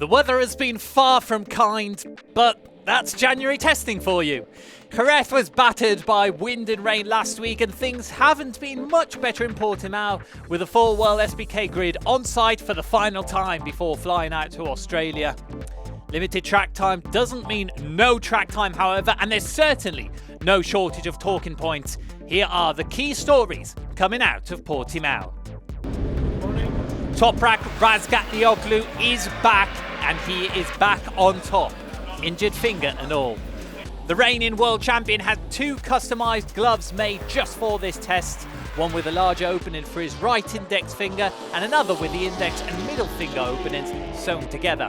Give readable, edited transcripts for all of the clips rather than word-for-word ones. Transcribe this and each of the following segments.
The weather has been far from kind, but that's January testing for you. Jerez was battered by wind and rain last week, and things haven't been much better in Portimao, with a full WorldSBK grid on site for the final time before flying out to Australia. Limited track time doesn't mean no track time, however, and there's certainly no shortage of talking points. Here are the key stories coming out of Portimao. Toprak Razgatlioglu is back, and he is back on top, injured finger and all. The reigning world champion had two customised gloves made just for this test, one with a larger opening for his right index finger and another with the index and middle finger openings sewn together.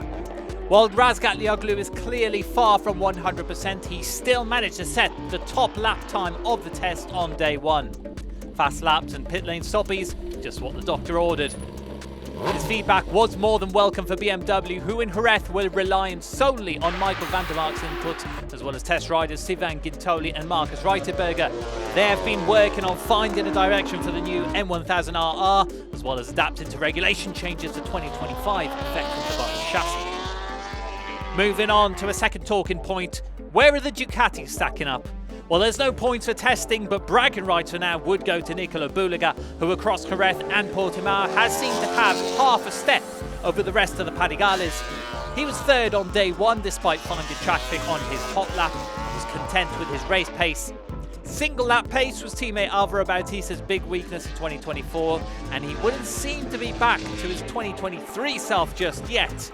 While Razgatlioglu is clearly far from 100%, he still managed to set the top lap time of the test on day one. Fast laps and pit lane stoppies, just what the doctor ordered. His feedback was more than welcome for BMW, who in Jerez were relying solely on Michael van der Mark's input, as well as test riders Sivan Gintoli and Marcus Reiterberger. They have been working on finding a direction for the new M1000RR, as well as adapting to regulation changes to 2025 affecting the bike chassis. Moving on to a second talking point, where are the Ducati stacking up? Well, there's no points for testing, but bragging rights for now would go to Nicola Bulega, who across Jerez and Portimao has seemed to have half a step over the rest of the Panigales. He was third on day one despite finding traffic on his hot lap and was content with his race pace. Single lap pace was teammate Alvaro Bautista's big weakness in 2024, and he wouldn't seem to be back to his 2023 self just yet.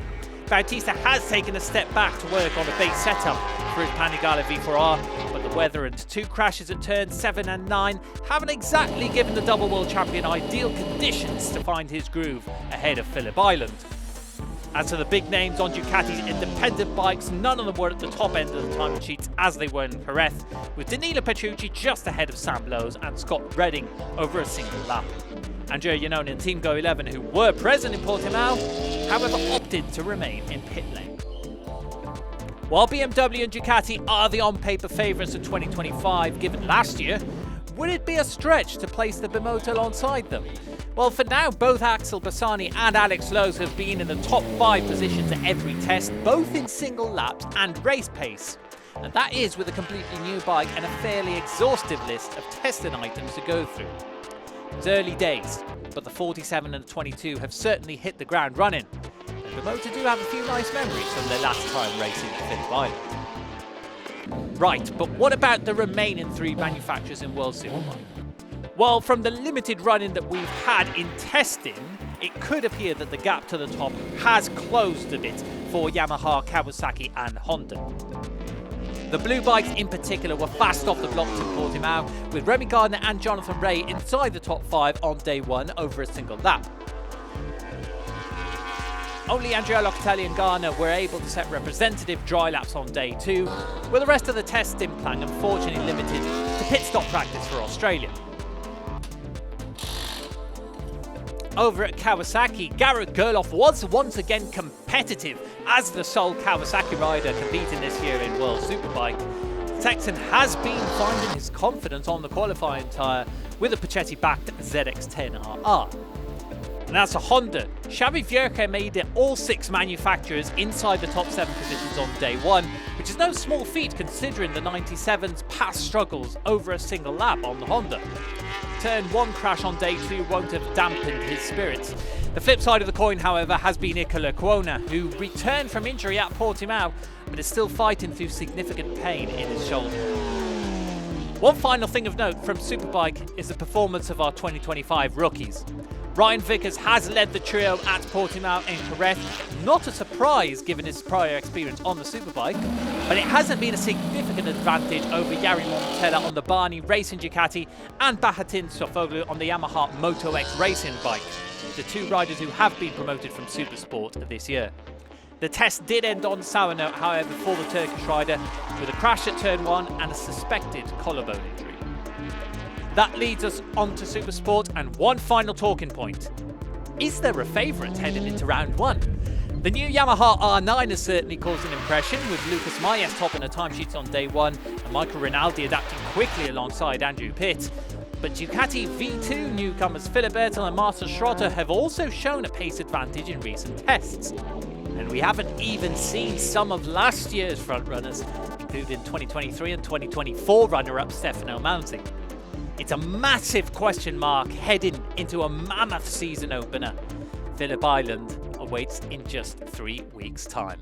Bautista has taken a step back to work on a base setup for his Panigale V4R, but the weather and two crashes at turns 7 and 9 haven't exactly given the double world champion ideal conditions to find his groove ahead of Phillip Island. As to the big names on Ducati's independent bikes, none of them were at the top end of the timing sheets as they were in Jerez, with Danilo Petrucci just ahead of Sam Lowes and Scott Redding over a single lap. Andrea Iannone and Team Go 11, who were present in Portimao, however opted to remain in pit lane. While BMW and Ducati are the on-paper favourites of 2025 given last year, would it be a stretch to place the Bimota alongside them? Well, for now, both Axel Bassani and Alex Lowes have been in the top 5 positions at every test, both in single laps and race pace. And that is with a completely new bike and a fairly exhaustive list of testing items to go through. It's early days, but the 47 and the 22 have certainly hit the ground running. And Bimota do have a few nice memories from their last time racing at Phillip Island. Right, but what about the remaining 3 manufacturers in World Superbike? Well, from the limited running that we've had in testing, it could appear that the gap to the top has closed a bit for Yamaha, Kawasaki and Honda. The blue bikes in particular were fast off the blocks in Portimao, with Remy Gardner and Jonathan Rea inside the top 5 on day one over a single lap. Only Andrea Locatelli and Gardner were able to set representative dry laps on day 2, with the rest of the testing plan unfortunately limited to pit stop practice for Australia. Over at Kawasaki, Garrett Gerloff was once again competitive as the sole Kawasaki rider competing this year in World Superbike. The Texan has been finding his confidence on the qualifying tyre with a Pacetti-backed ZX-10RR. And as for Honda, Xavi Vierge made it all 6 manufacturers inside the top 7 positions on day 1, which is no small feat considering the 97's past struggles over a single lap on the Honda. Turn 1 crash on day 2 won't have dampened his spirits. The flip side of the coin, however, has been Iker Lecuona, who returned from injury at Portimao, but is still fighting through significant pain in his shoulder. One final thing of note from Superbike is the performance of our 2025 rookies. Ryan Vickers has led the trio at Portimao and Jerez, not a surprise given his prior experience on the Superbike, but it hasn't been a significant advantage over Jari Montella on the Barney Racing Ducati and Bahatin Sofoglu on the Yamaha Moto X Racing bike, the 2 riders who have been promoted from Supersport this year. The test did end on a sour note, however, for the Turkish rider, with a crash at turn 1 and a suspected collarbone injury. That leads us on to Supersport and one final talking point. Is there a favourite heading into round 1? The new Yamaha R9 has certainly caused an impression, with Lucas Mayes topping the timesheets on day 1 and Michael Rinaldi adapting quickly alongside Andrew Pitt. But Ducati V2 newcomers Philipp Ertel and Marcel Schrotter have also shown a pace advantage in recent tests. And we haven't even seen some of last year's frontrunners, including 2023 and 2024 runner-up Stefano Mounting. It's a massive question mark heading into a mammoth season opener. Phillip Island awaits in just 3 weeks' time.